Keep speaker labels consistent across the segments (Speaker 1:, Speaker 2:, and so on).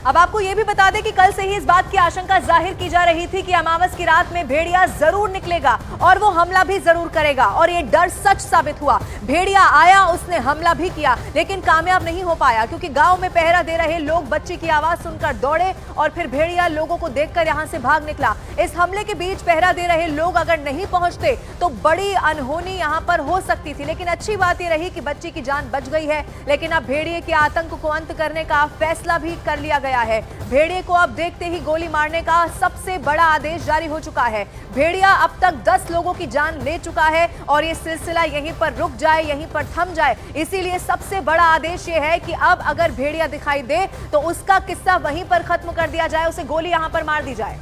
Speaker 1: अब आपको ये भी बता दें कि कल से ही इस बात की आशंका जाहिर की जा रही थी कि अमावस की रात में भेड़िया जरूर निकलेगा और वो हमला भी जरूर करेगा, और ये डर सच साबित हुआ। भेड़िया आया, उसने हमला भी किया, लेकिन कामयाब नहीं हो पाया क्योंकि गांव में पहरा दे रहे लोग बच्ची की आवाज सुनकर दौड़े और फिर भेड़िया लोगों को देखकर यहां से भाग निकला। इस हमले के बीच पहरा दे रहे लोग अगर नहीं पहुंचते तो बड़ी अनहोनी यहां पर हो सकती थी, लेकिन अच्छी बात यह रही कि बच्ची की जान बच गई है। लेकिन अब भेड़िए के आतंक को अंत करने का फैसला भी कर लिया गया है। भेड़िए को अब देखते ही गोली मारने का सबसे बड़ा आदेश जारी हो चुका है। भेड़िया अब तक 10 लोगों की जान ले चुका है और ये सिलसिला यहीं पर रुक जाए, यहीं पर थम जाए। इसीलिए सबसे बड़ा आदेश ये है कि अब अगर भेड़िया दिखाई दे तो उसका किस्सा वहीं पर खत्म कर दिया जाए, उसे गोली यहां पर मार दी जाए।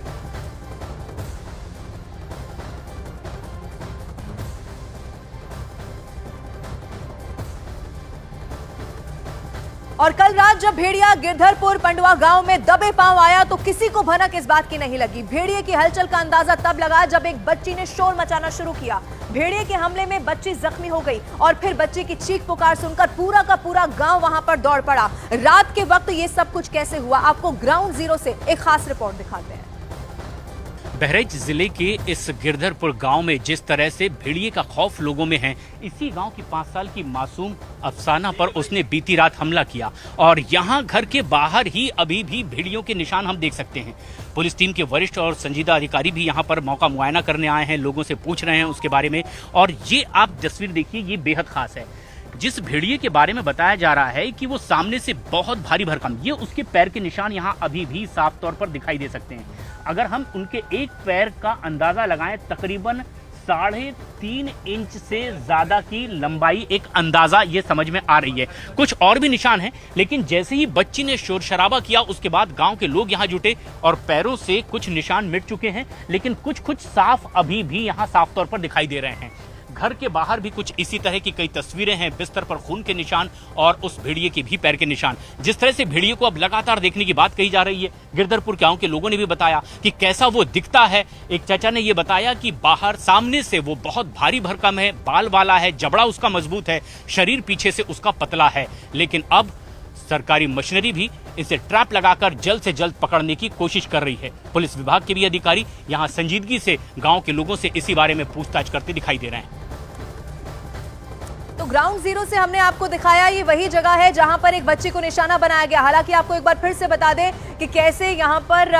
Speaker 1: और कल रात जब भेड़िया गिरधरपुर पंडवा गांव में दबे पांव आया तो किसी को भनक इस बात की नहीं लगी। भेड़िए की हलचल का अंदाजा तब लगा जब एक बच्ची ने शोर मचाना शुरू किया। भेड़िए के हमले में बच्ची जख्मी हो गई और फिर बच्ची की चीख पुकार सुनकर पूरा का पूरा गांव वहां पर दौड़ पड़ा। रात के वक्त ये सब कुछ कैसे हुआ, आपको ग्राउंड जीरो से एक खास रिपोर्ट दिखाते हैं।
Speaker 2: बहराइच जिले के इस गिरधरपुर गांव में जिस तरह से भेड़िए का खौफ लोगों में है, इसी गांव की 5 साल की मासूम अफसाना पर उसने बीती रात हमला किया और यहां घर के बाहर ही अभी भी भेड़ियों के निशान हम देख सकते हैं। पुलिस टीम के वरिष्ठ और संजीदा अधिकारी भी यहां पर मौका मुआयना करने आए हैं, लोगों से पूछ रहे हैं उसके बारे में। और ये आप तस्वीर देखिए, ये बेहद खास है। जिस भेड़िए के बारे में बताया जा रहा है कि वो सामने से बहुत भारी भरकम, ये उसके पैर के निशान यहाँ अभी भी साफ तौर पर दिखाई दे सकते हैं। अगर हम उनके एक पैर का अंदाजा लगाएं, तकरीबन 3.5 इंच से ज्यादा की लंबाई, एक अंदाजा ये समझ में आ रही है। कुछ और भी निशान हैं, लेकिन जैसे ही बच्ची ने शोर शराबा किया उसके बाद गांव के लोग यहां जुटे और पैरों से कुछ निशान मिट चुके हैं, लेकिन कुछ साफ अभी भी यहां साफ तौर पर दिखाई दे रहे हैं। घर के बाहर भी कुछ इसी तरह की कई तस्वीरें हैं, बिस्तर पर खून के निशान और उस भेड़िए के भी पैर के निशान। जिस तरह से भेड़िए को अब लगातार देखने की बात कही जा रही है, गिरधरपुर गांव के लोगों ने भी बताया कि कैसा वो दिखता है। एक चाचा ने ये बताया कि बाहर सामने से वो बहुत भारी भरकम है, बाल वाला है, जबड़ा उसका मजबूत है, शरीर पीछे से उसका पतला है, लेकिन अब सरकारी मशीनरी भी इसे ट्रैप लगाकर जल्द से जल्द पकड़ने की कोशिश कर रही है। पुलिस विभाग के भी अधिकारी यहां संजीदगी से गांव के लोगों से इसी बारे में पूछताछ करते दिखाई दे रहे हैं।
Speaker 1: तो ग्राउंड जीरो से हमने आपको दिखाया, ये वही जगह है जहां पर एक बच्ची को निशाना बनाया गया। हालांकि आपको एक बार फिर से बता दें कि कैसे यहां पर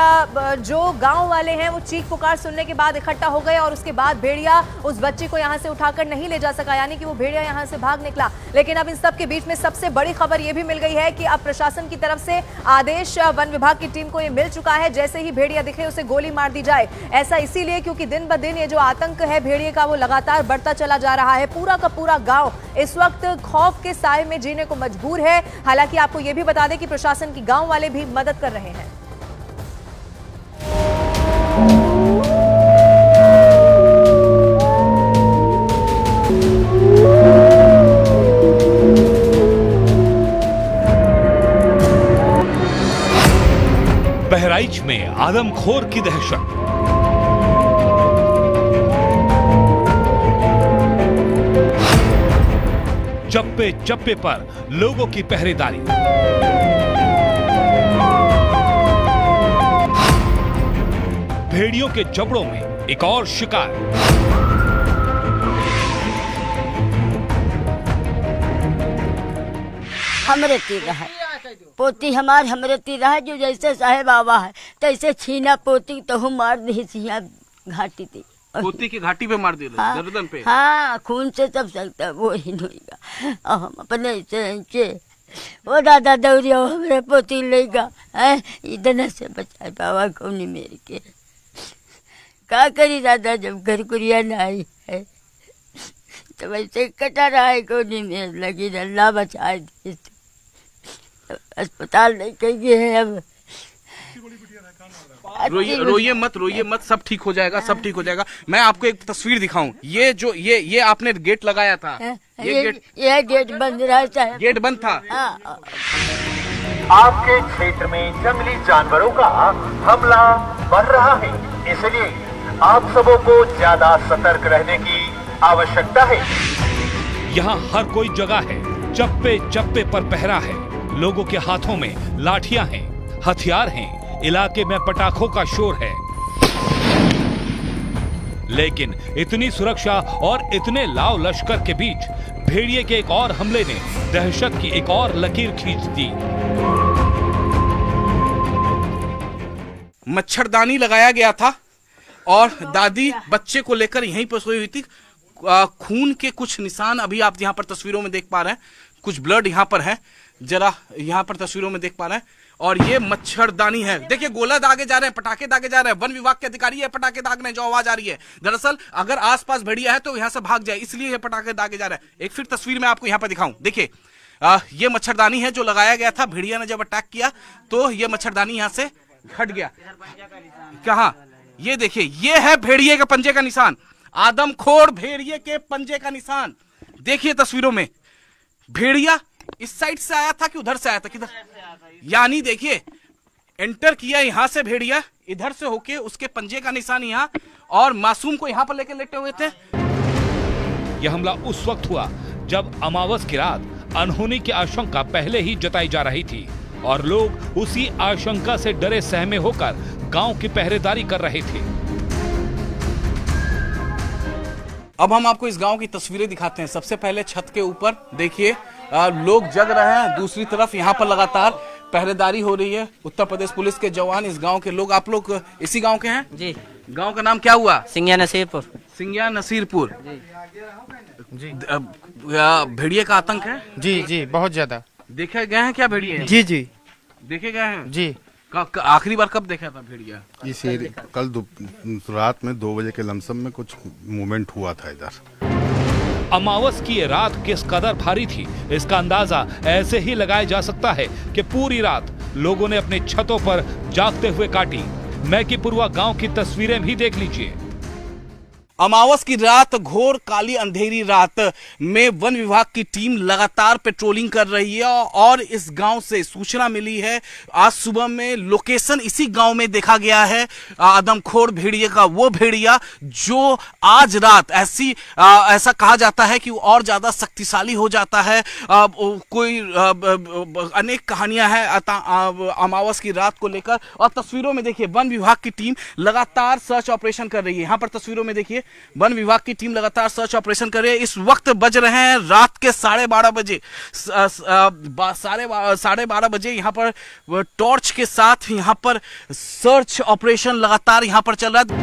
Speaker 1: जो गांव वाले हैं वो चीख पुकार सुनने के बाद इकट्ठा हो गए और उसके बाद भेड़िया उस बच्ची को यहां से उठाकर नहीं ले जा सका, यानी कि वो भेड़िया यहां से भाग निकला। लेकिन अब इन सब के बीच में सबसे बड़ी खबर यह भी मिल गई है कि अब प्रशासन की तरफ से आदेश वन विभाग की टीम को ये मिल चुका है, जैसे ही भेड़िया दिखे उसे गोली मार दी जाए। ऐसा इसीलिए क्योंकि दिन ब दिन ये जो आतंक है भेड़िए का वो लगातार बढ़ता चला जा रहा है। पूरा का पूरा गाँव इस वक्त खौफ के साए में जीने को मजबूर है। हालांकि आपको यह भी बता दें कि प्रशासन की गांव वाले भी मदद कर रहे हैं।
Speaker 3: बहराइच में आदमखोर की दहशत। चप्पे चप्पे पर लोगों की पहरेदारी। भेड़ियों के जबड़ों में एक और शिकार।
Speaker 4: हमरे तीर है पोती हमार, हमरे तीर है जो जैसे साहेब बाबा है तैसे छीना पोती तो हम मार दी सिया घाटी थी।
Speaker 5: पोती की घाटी पे मार दिया,
Speaker 4: हाँ,
Speaker 5: गर्दन पे।
Speaker 4: हाँ, खून से सब सकता वो ही नहीं। हम अपने से वो दादा दौड़िया हमरे पोती लेगा है, इधर से बचाए बाबा को नहीं मेरे के। क्या करी दादा जब घर कुरिया नहीं है तो वैसे कटा रहा है, को नहीं मेरे लगी, अल्लाह बचाए दी। अस्पताल लेके गए हैं अब।
Speaker 5: रोइए मत, सब ठीक हो जाएगा, सब ठीक हो जाएगा। मैं आपको एक तस्वीर दिखाऊं, ये जो ये आपने गेट लगाया था,
Speaker 4: ये गेट बंद रहा है,
Speaker 5: गेट बंद था।
Speaker 6: आपके क्षेत्र में जंगली जानवरों का हमला बढ़ रहा है, इसलिए आप सबों को ज्यादा सतर्क रहने की आवश्यकता है।
Speaker 3: यहाँ हर कोई जगह है, चप्पे चप्पे पर पहरा है, लोगों के हाथों में लाठियां हैं, हथियार हैं, इलाके में पटाखों का शोर है। लेकिन इतनी सुरक्षा और इतने लाव लश्कर के बीच भेड़िए के एक और हमले ने दहशत की एक और लकीर खींच दी।
Speaker 5: मच्छरदानी लगाया गया था और दादी बच्चे को लेकर यहीं पर सोई हुई थी। खून के कुछ निशान अभी आप यहाँ पर तस्वीरों में देख पा रहे हैं, कुछ ब्लड यहाँ पर है, जरा यहाँ पर तस्वीरों में देख पा रहे हैं। और ये मच्छरदानी है, देखिए गोला दागे जा रहे हैं, पटाखे दागे जा रहे हैं। वन विभाग के अधिकारी है पटाखे दाग रहे हैं, जो आवाज आ रही है। दरअसल अगर आसपास भेड़िया है तो यहाँ से भाग जाए, इसलिए ये पटाखे दागे जा रहे हैं। एक फिर तस्वीर में आपको यहाँ पर दिखाऊं, देखिए ये मच्छरदानी है जो लगाया गया था। भेड़िया ने जब अटैक किया तो ये मच्छरदानी यहाँ से हट गया। कहाँ, ये देखिए, ये है भेड़िए के पंजे का निशान, आदमखोर भेड़िए के पंजे का निशान। देखिए तस्वीरों में, भेड़िया इस साइड से आया था कि उधर से आया था, किधर, यानी देखिए एंटर किया यहां से भेड़िया, इधर से होके उसके पंजे का निशान यहाँ, और मासूम को यहां पर लेकर लेटे हुए थे।
Speaker 3: यह हमला उस वक्त हुआ जब अमावस की रात अनहोनी की आशंका पहले ही जताई जा रही थी और लोग उसी आशंका से डरे सहमे होकर गांव की पहरेदारी कर रहे थे।
Speaker 5: अब हम आपको इस गांव की तस्वीरें दिखाते हैं। सबसे पहले छत के ऊपर देखिए लोग जग रहे हैं, दूसरी तरफ यहाँ पर लगातार पहरेदारी हो रही है। उत्तर प्रदेश पुलिस के जवान, इस गांव के लोग, आप लोग इसी गांव के हैं
Speaker 7: जी?
Speaker 5: गांव का नाम क्या हुआ?
Speaker 7: सिंगिया नसीरपुर।
Speaker 5: सिंगिया नसीरपुर जी। भेड़िए का आतंक है
Speaker 8: जी जी, बहुत ज्यादा।
Speaker 5: देखे गए हैं क्या भेड़िए?
Speaker 8: जी जी
Speaker 5: देखे गए हैं
Speaker 8: जी।
Speaker 5: आखिरी बार कब देखा था भेड़िया?
Speaker 9: इस कल रात में 2 बजे के लमसम में कुछ मूवमेंट हुआ था इधर।
Speaker 3: अमावस की ये रात किस कदर भारी थी, इसका अंदाजा ऐसे ही लगाया जा सकता है कि पूरी रात लोगों ने अपने छतों पर जागते हुए काटी। मैकीपुरवा गांव की तस्वीरें भी देख लीजिए।
Speaker 5: अमावस की रात, घोर काली अंधेरी रात में वन विभाग की टीम लगातार पेट्रोलिंग कर रही है और इस गांव से सूचना मिली है। आज सुबह में लोकेशन इसी गांव में देखा गया है। आदमखोर भेड़िए का वो भेड़िया जो आज रात ऐसा कहा जाता है कि और ज्यादा शक्तिशाली हो जाता है। कोई अनेक कहानियां हैं अमावस की रात को लेकर। और तस्वीरों में देखिए वन विभाग की टीम लगातार सर्च ऑपरेशन कर रही है। यहाँ पर तस्वीरों में देखिए वन विभाग की टीम लगातार सर्च ऑपरेशन कर रही है। इस वक्त बज रहे हैं रात के 12:30 बजे। 12:30 बजे यहाँ पर टॉर्च के साथ यहाँ पर सर्च ऑपरेशन लगातार यहाँ पर चल रहा है।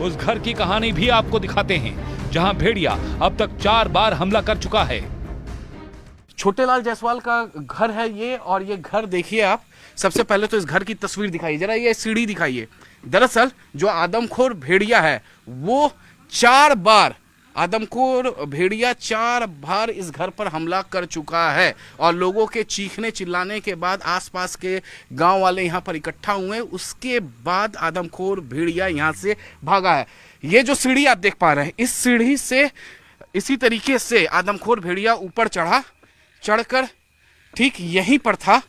Speaker 3: उस घर की कहानी भी आपको दिखाते हैं जहां भेड़िया अब तक 4 बार हमला कर चुका है।
Speaker 5: छोटेलाल जायसवाल का घर है ये, और ये घर देखिए आप। सबसे पहले तो इस घर की तस्वीर दिखाइए जरा, ये सीढ़ी दिखाइए। दरअसल जो आदमखोर भेड़िया है वो 4 बार, आदमखोर भेड़िया 4 बार इस घर पर हमला कर चुका है। और लोगों के चीखने चिल्लाने के बाद आसपास के गांव वाले यहां पर इकट्ठा हुए, उसके बाद आदमखोर भेड़िया यहां से भागा है। ये जो सीढ़ी आप देख पा रहे हैं, इस सीढ़ी से इसी तरीके से आदमखोर भेड़िया ऊपर चढ़कर ठीक यहीं पर था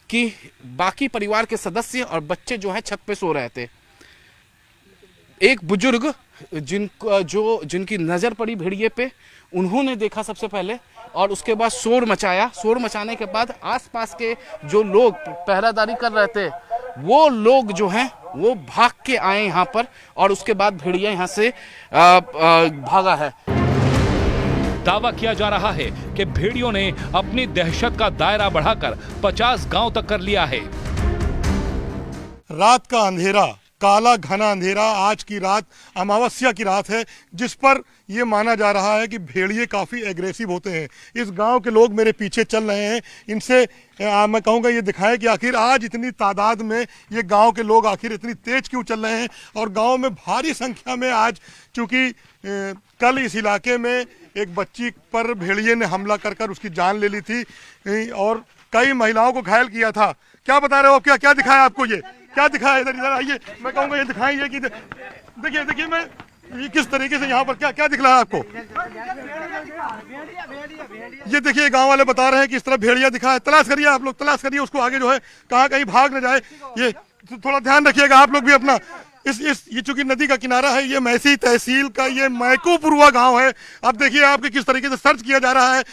Speaker 5: कि बाकी परिवार के सदस्य और बच्चे जो हैं छत पे सो रहे थे। एक बुजुर्ग जिनकी नजर पड़ी भेड़िए पे, उन्होंने देखा सबसे पहले और उसके बाद शोर मचाया। शोर मचाने के बाद आसपास के जो लोग पहरादारी कर रहे थे वो लोग जो हैं वो भाग के आए यहाँ पर, और उसके बाद भेड़िया यहाँ से भागा है।
Speaker 3: दावा किया जा रहा है कि भेड़ियों ने अपनी दहशत का दायरा बढ़ाकर 50 गांव तक कर लिया है।
Speaker 10: रात का अंधेरा, काला घना अंधेरा, आज की रात अमावस्या की रात है, जिस पर यह माना जा रहा है कि भेड़िए काफ़ी एग्रेसिव होते हैं। इस गांव के लोग मेरे पीछे चल रहे हैं, इनसे मैं कहूँगा ये दिखाएं कि आखिर आज इतनी तादाद में ये गांव के लोग आखिर इतनी तेज क्यों चल रहे हैं। और गांव में भारी संख्या में आज, चूँकि कल इस इलाके में एक बच्ची पर भेड़िए ने हमला कर उसकी जान ले ली थी और कई महिलाओं को घायल किया था। क्या बता रहे हो, क्या दिखाया आपको, ये क्या दिखाया? इधर आइए, मैं कहूँगा ये दिखाएं, ये कि देखिए मैं ये किस तरीके से यहाँ पर क्या दिख रहा है आपको। ये देखिए गांव वाले बता रहे हैं कि इस तरह भेड़िया दिखा है। तलाश करिए, आप लोग तलाश करिए उसको, आगे जो है कहीं भाग न जाए। ये थोड़ा ध्यान रखिएगा आप लोग भी अपना। ये चूंकि नदी का किनारा है, ये मैसी तहसील का ये मैकूपुरवा गांव है। अब देखिए आपके किस तरीके से सर्च किया जा रहा है।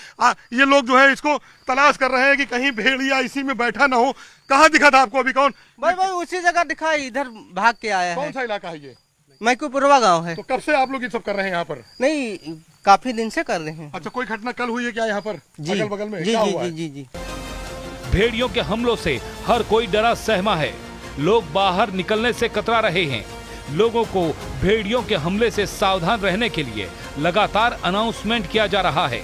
Speaker 10: ये लोग जो है इसको तलाश कर रहे हैं कि कहीं भेड़िया इसी में बैठा ना हो। कहाँ दिखा था आपको अभी? कौन
Speaker 7: भाई उसी जगह दिखा, इधर भाग के आया है।
Speaker 10: कौन सा इलाका है ये?
Speaker 7: मैकूपुरवा गांव है।
Speaker 10: तो कब से आप लोग ये सब कर रहे हैं यहाँ पर?
Speaker 7: नहीं, काफी दिन से कर रहे हैं।
Speaker 10: अच्छा, कोई घटना कल हुई है क्या यहाँ पर?
Speaker 7: जी
Speaker 10: अगल बगल में
Speaker 7: जी
Speaker 10: क्या
Speaker 7: जी
Speaker 10: हुआ है?
Speaker 7: जी जी।
Speaker 3: भेड़ियों के हमलों से हर कोई डरा सहमा है। लोग बाहर निकलने से कतरा रहे हैं। लोगों को भेड़ियों के हमले से सावधान रहने के लिए लगातार अनाउंसमेंट किया जा रहा है।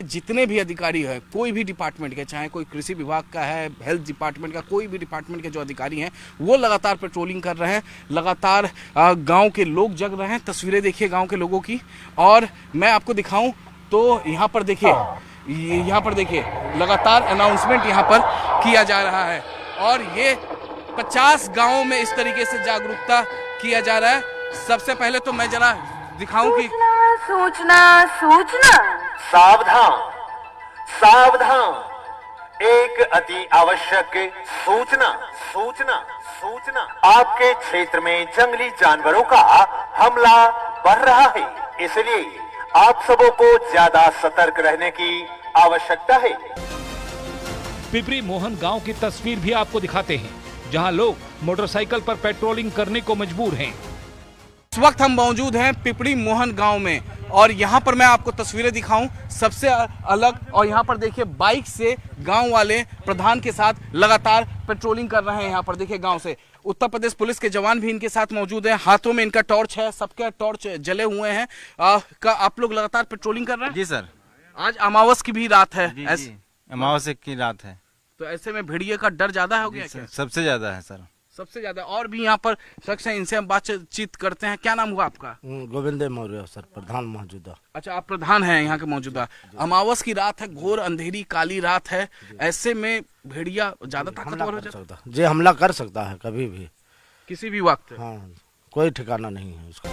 Speaker 5: जितने भी अधिकारी है, कोई भी डिपार्टमेंट के, चाहे कोई कृषि विभाग का है, हेल्थ डिपार्टमेंट का, कोई भी डिपार्टमेंट के जो अधिकारी हैं वो लगातार पेट्रोलिंग कर रहे हैं। लगातार गांव के लोग जग रहे हैं। तस्वीरें देखिए गांव के लोगों की, और मैं आपको दिखाऊं तो यहाँ पर देखिए, यहाँ पर देखिए लगातार अनाउंसमेंट यहाँ पर किया जा रहा है। और ये 50 गांवों में इस तरीके से जागरूकता किया जा रहा है। सबसे पहले तो मैं जरा दिखाऊं कि
Speaker 6: सूचना सावधान सावधान, एक अति आवश्यक सूचना आपके क्षेत्र में जंगली जानवरों का हमला बढ़ रहा है, इसलिए आप सबों को ज्यादा सतर्क रहने की आवश्यकता है।
Speaker 3: पिपरी मोहन गांव की तस्वीर भी आपको दिखाते हैं, जहां लोग मोटरसाइकिल पर पेट्रोलिंग करने को मजबूर हैं।
Speaker 5: इस वक्त हम मौजूद हैं पिपरी मोहन गांव में, और यहाँ पर मैं आपको तस्वीरें दिखाऊं सबसे अलग। और यहाँ पर देखिए बाइक से गांव वाले प्रधान के साथ लगातार पेट्रोलिंग कर रहे हैं। यहाँ पर देखिए गांव से उत्तर प्रदेश पुलिस के जवान भी इनके साथ मौजूद हैं। हाथों में इनका टॉर्च है, सबके टॉर्च जले हुए हैं। आप लोग लगातार पेट्रोलिंग कर रहे हैं?
Speaker 8: जी सर।
Speaker 5: आज अमावस की भी रात है।
Speaker 8: जी, अमावस्या की रात है,
Speaker 5: तो ऐसे में भेड़िए का डर ज्यादा हो गया क्या?
Speaker 8: सबसे ज्यादा है सर,
Speaker 5: सबसे ज्यादा। और भी यहाँ पर शख्स हैं, इनसे हम बातचीत करते हैं। क्या नाम हुआ आपका?
Speaker 7: गोविंद मौर्य सर, प्रधान मौजूदा।
Speaker 5: अच्छा, आप प्रधान हैं यहाँ के मौजूदा। अमावस की रात है, घोर अंधेरी काली रात है, ऐसे में भेड़िया ज्यादा ताकतवर हो जाता है?
Speaker 7: जी, हमला कर सकता है कभी भी,
Speaker 5: किसी भी वक्त।
Speaker 7: हाँ, कोई ठिकाना नहीं है उसका।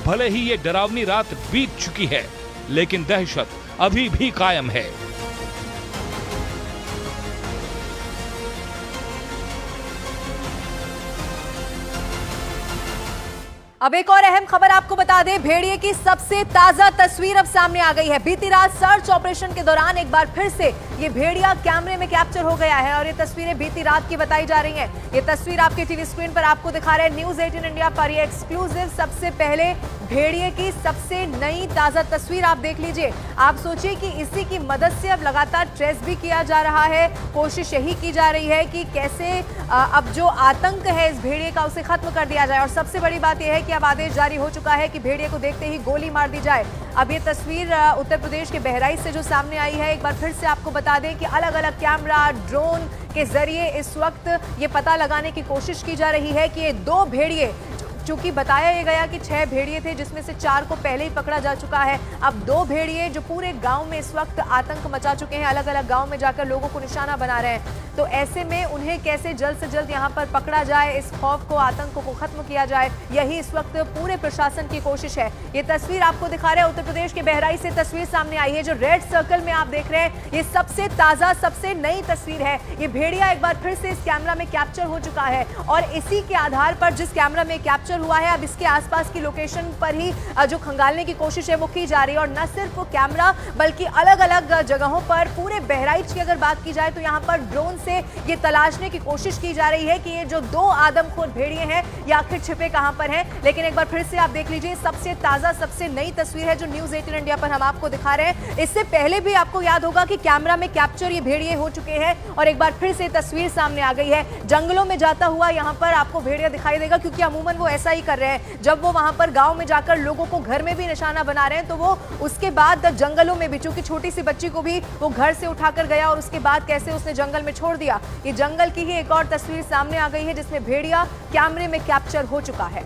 Speaker 3: भले ही ये डरावनी रात बीत चुकी है, लेकिन दहशत अभी भी कायम है।
Speaker 1: अब एक और अहम खबर आपको बता दें, भेड़िए की सबसे ताजा तस्वीर अब सामने आ गई है। बीती रात सर्च ऑपरेशन के दौरान एक बार फिर से ये भेड़िया कैमरे में कैप्चर हो गया है, और ये तस्वीरें बीती रात की बताई जा रही हैं। ये तस्वीर आपके टीवी स्क्रीन पर आपको दिखा रहे हैं न्यूज 18 इंडिया पर, ये एक्सक्लूसिव सबसे पहले भेड़िए की सबसे नई ताजा तस्वीर आप देख लीजिए। आप सोचिए कि इसी की मदद से अब लगातार ट्रेस भी किया जा रहा है। कोशिश यही की जा रही है कि कैसे अब जो आतंक है इस भेड़िए का उसे खत्म कर दिया जाए। और सबसे बड़ी बात यह है कि अब आदेश जारी हो चुका है कि भेड़िए को देखते ही गोली मार दी जाए। अब ये तस्वीर उत्तर प्रदेश के बहराइच से जो सामने आई है, एक बार फिर से आपको बता दें कि अलग अलग कैमरा, ड्रोन के जरिए इस वक्त ये पता लगाने की कोशिश की जा रही है कि ये 2 भेड़िए, चूंकि बताया ये गया कि 6 भेड़िए थे जिसमें से 4 को पहले ही पकड़ा जा चुका है। अब 2 भेड़िए जो पूरे गांव में इस वक्त आतंक मचा चुके हैं, अलग अलग गांव में जाकर लोगों को निशाना बना रहे हैं। तो ऐसे में उन्हें कैसे जल्द से जल्द यहां पर पकड़ा जाए, इस खौफ को, आतंक को खत्म किया जाए, यही इस वक्त पूरे प्रशासन की कोशिश है। ये तस्वीर आपको दिखा रहे हैं उत्तर प्रदेश के बहराइच से तस्वीर सामने आई है। जो रेड सर्कल में आप देख रहे हैं, ये सबसे ताजा, सबसे नई तस्वीर है। ये भेड़िया एक बार फिर से इस कैमरा में कैप्चर हो चुका है, और इसी के आधार पर जिस कैमरा में कैप्चर हुआ है, अब इसके आसपास की लोकेशन पर ही जो खंगालने की कोशिश है वो की जा रही है। और न सिर्फ वो कैमरा, बल्कि अलग अलग जगहों पर पूरे बहराइच की अगर बात की जाए तो यहाँ पर ड्रोन से ये तलाशने की कोशिश की जा रही है कि ये जो 2 आदमखोर भेड़िए हैं ये आखिर छिपे कहां पर हैं। लेकिन एक बार फिर से आप देख लीजिए, सबसे ताजा, सबसे नई तस्वीर है जो न्यूज 18 इंडिया पर हम आपको दिखा रहे हैं। इससे पहले भी आपको याद होगा कि कैमरा में कैप्चर ये भेड़िए हो चुके हैं, और एक बार फिर से तस्वीर सामने आ गई है। जंगलों में जाता हुआ यहाँ पर आपको भेड़िया दिखाई देगा, क्योंकि अमूमन वो ऐसा ही कर रहे हैं। जब वो वहां पर गांव में जाकर लोगों को घर में भी निशाना बना रहे हैं, तो वो उसके बाद जंगलों में भी, चूंकि छोटी सी बच्ची को भी वो घर से उठाकर गया और उसके बाद कैसे उसने जंगल में छोड़ दिया। ये जंगल की ही एक और तस्वीर सामने आ गई है जिसमें भेड़िया कैमरे में कैप्चर हो चुका है।